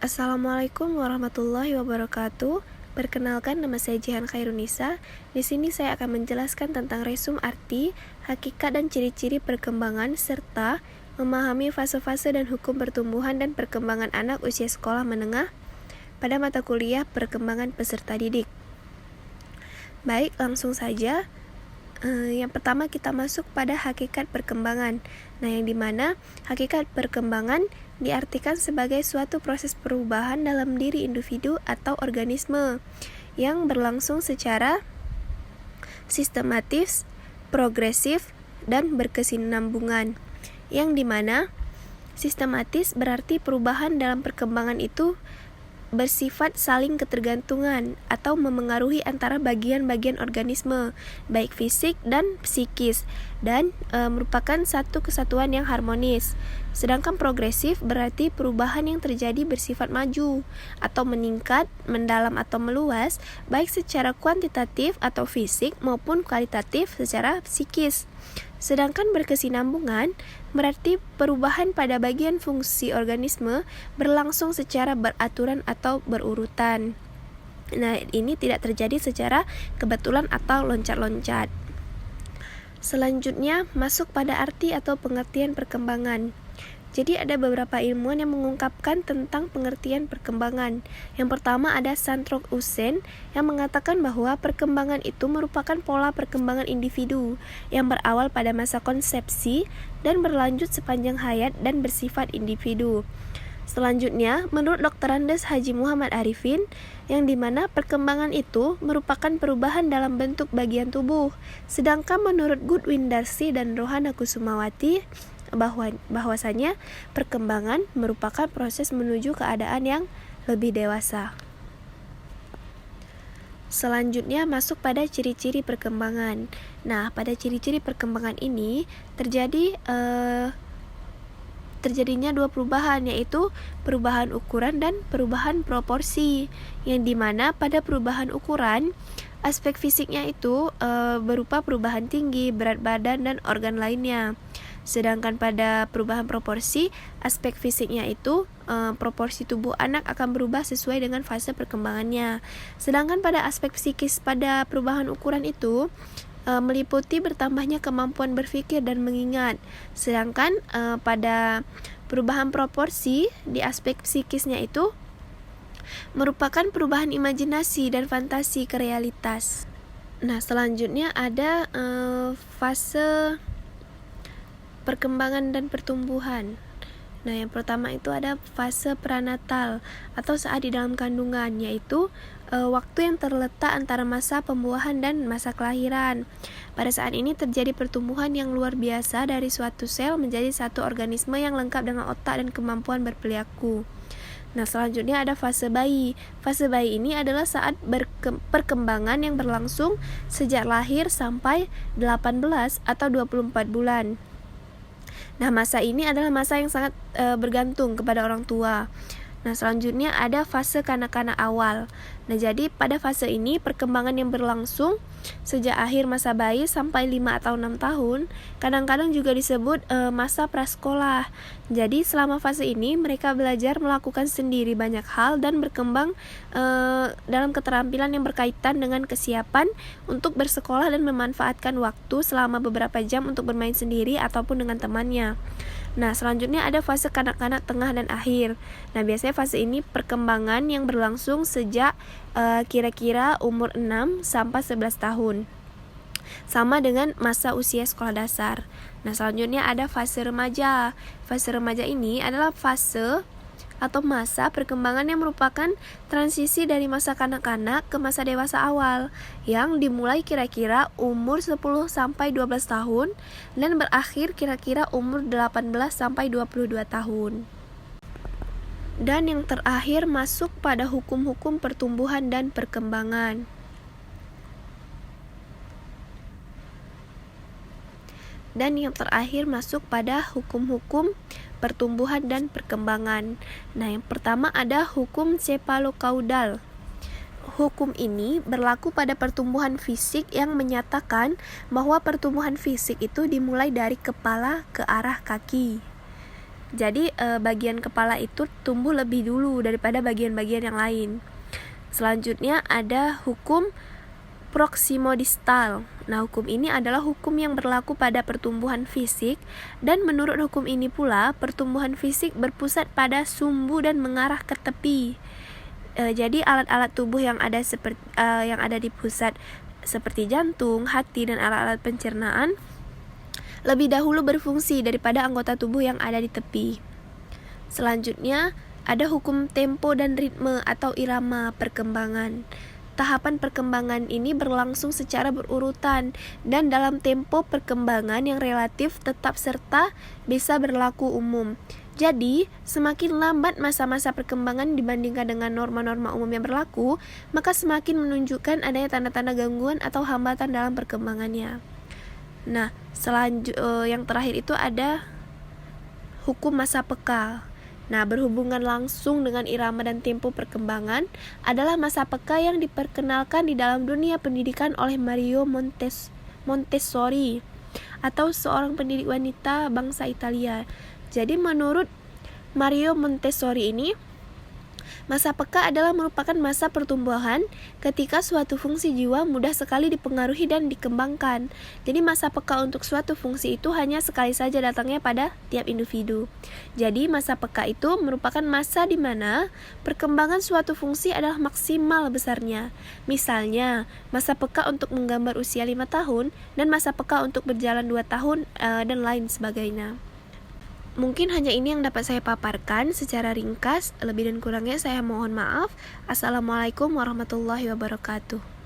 Assalamualaikum warahmatullahi wabarakatuh. Perkenalkan, nama saya Jihan Khairunisa. Di sini saya akan menjelaskan tentang resum arti, hakikat dan ciri-ciri perkembangan serta memahami fase-fase dan hukum pertumbuhan dan perkembangan anak usia sekolah menengah pada mata kuliah perkembangan peserta didik. Baik, langsung saja. Yang pertama kita masuk pada hakikat perkembangan. Nah, yang dimana hakikat perkembangan diartikan sebagai suatu proses perubahan dalam diri individu atau organisme yang berlangsung secara sistematis, progresif, dan berkesinambungan. Yang dimana sistematis berarti perubahan dalam perkembangan itu bersifat saling ketergantungan atau memengaruhi antara bagian-bagian organisme, baik fisik dan psikis, dan merupakan satu kesatuan yang harmonis. Sedangkan progresif berarti perubahan yang terjadi bersifat maju atau meningkat, mendalam atau meluas, baik secara kuantitatif atau fisik maupun kualitatif secara psikis. Sedangkan berkesinambungan berarti perubahan pada bagian fungsi organisme berlangsung secara beraturan atau berurutan. Nah, ini tidak terjadi secara kebetulan atau loncat-loncat. Selanjutnya masuk pada arti atau pengertian perkembangan. Jadi ada beberapa ilmuwan yang mengungkapkan tentang pengertian perkembangan. Yang pertama ada Santrok Usen yang mengatakan bahwa perkembangan itu merupakan pola perkembangan individu yang berawal pada masa konsepsi dan berlanjut sepanjang hayat dan bersifat individu. Selanjutnya, menurut Dr. Andes Haji Muhammad Arifin, yang dimana perkembangan itu merupakan perubahan dalam bentuk bagian tubuh. Sedangkan menurut Goodwin Darcy dan Rohana Kusumawati, bahwasanya perkembangan merupakan proses menuju keadaan yang lebih dewasa. Selanjutnya masuk pada ciri-ciri perkembangan. Nah, pada ciri-ciri perkembangan ini terjadinya dua perubahan, yaitu perubahan ukuran dan perubahan proporsi, yang dimana pada perubahan ukuran aspek fisiknya itu berupa perubahan tinggi, berat badan, dan organ lainnya. Sedangkan pada perubahan proporsi, aspek fisiknya itu proporsi tubuh anak akan berubah sesuai dengan fase perkembangannya. Sedangkan pada aspek psikis pada perubahan ukuran itu meliputi bertambahnya kemampuan berpikir dan mengingat. Sedangkan pada perubahan proporsi di aspek psikisnya itu merupakan perubahan imajinasi dan fantasi ke realitas. Nah, selanjutnya ada fase perkembangan dan pertumbuhan. Nah, yang pertama itu ada fase pranatal atau saat di dalam kandungan, yaitu waktu yang terletak antara masa pembuahan dan masa kelahiran. Pada saat ini terjadi pertumbuhan yang luar biasa dari suatu sel menjadi satu organisme yang lengkap dengan otak dan kemampuan berperilaku. Nah, selanjutnya ada fase bayi. Fase bayi ini adalah saat perkembangan yang berlangsung sejak lahir sampai 18 atau 24 bulan. Nah, masa ini adalah masa yang sangat bergantung kepada orang tua. Nah, selanjutnya ada fase kanak-kanak awal. Nah, jadi pada fase ini perkembangan yang berlangsung sejak akhir masa bayi sampai 5 atau 6 tahun, kadang-kadang juga disebut masa prasekolah. Jadi selama fase ini mereka belajar melakukan sendiri banyak hal dan berkembang dalam keterampilan yang berkaitan dengan kesiapan untuk bersekolah dan memanfaatkan waktu selama beberapa jam untuk bermain sendiri ataupun dengan temannya. Nah, selanjutnya ada fase kanak-kanak tengah dan akhir. Nah, biasanya fase ini perkembangan yang berlangsung sejak kira-kira umur 6 sampai 11 tahun. Sama dengan masa usia sekolah dasar. Nah, selanjutnya ada fase remaja. Fase remaja ini adalah fase atau masa perkembangan yang merupakan transisi dari masa kanak-kanak ke masa dewasa awal yang dimulai kira-kira umur 10 sampai 12 tahun dan berakhir kira-kira umur 18 sampai 22 tahun. Dan yang terakhir masuk pada hukum-hukum pertumbuhan dan perkembangan. Dan yang terakhir masuk pada hukum-hukum pertumbuhan dan perkembangan. Nah, yang pertama ada hukum cephalocauda. Hukum ini berlaku pada pertumbuhan fisik yang menyatakan bahwa pertumbuhan fisik itu dimulai dari kepala ke arah kaki. Jadi bagian kepala itu tumbuh lebih dulu daripada bagian-bagian yang lain. Selanjutnya ada hukum proksimodistal. Nah, hukum ini adalah hukum yang berlaku pada pertumbuhan fisik, dan menurut hukum ini pula, pertumbuhan fisik berpusat pada sumbu dan mengarah ke tepi. Jadi alat-alat tubuh yang ada di pusat seperti jantung, hati, dan alat-alat pencernaan lebih dahulu berfungsi daripada anggota tubuh yang ada di tepi. Selanjutnya ada hukum tempo dan ritme atau irama perkembangan. Tahapan perkembangan ini berlangsung secara berurutan dan dalam tempo perkembangan yang relatif tetap serta bisa berlaku umum. Jadi, semakin lambat masa-masa perkembangan dibandingkan dengan norma-norma umum yang berlaku, maka semakin menunjukkan adanya tanda-tanda gangguan atau hambatan dalam perkembangannya. Nah, yang terakhir itu ada hukum masa peka. Nah, berhubungan langsung dengan irama dan tempo perkembangan adalah masa peka yang diperkenalkan di dalam dunia pendidikan oleh Mario Montessori atau seorang pendidik wanita bangsa Italia. Jadi menurut Mario Montessori ini, masa peka adalah merupakan masa pertumbuhan ketika suatu fungsi jiwa mudah sekali dipengaruhi dan dikembangkan. Jadi masa peka untuk suatu fungsi itu hanya sekali saja datangnya pada tiap individu. Jadi masa peka itu merupakan masa di mana perkembangan suatu fungsi adalah maksimal besarnya. Misalnya, masa peka untuk menggambar usia 5 tahun dan masa peka untuk berjalan 2 tahun dan lain sebagainya. Mungkin hanya ini yang dapat saya paparkan secara ringkas. Lebih dan kurangnya saya mohon maaf. Assalamualaikum warahmatullahi wabarakatuh.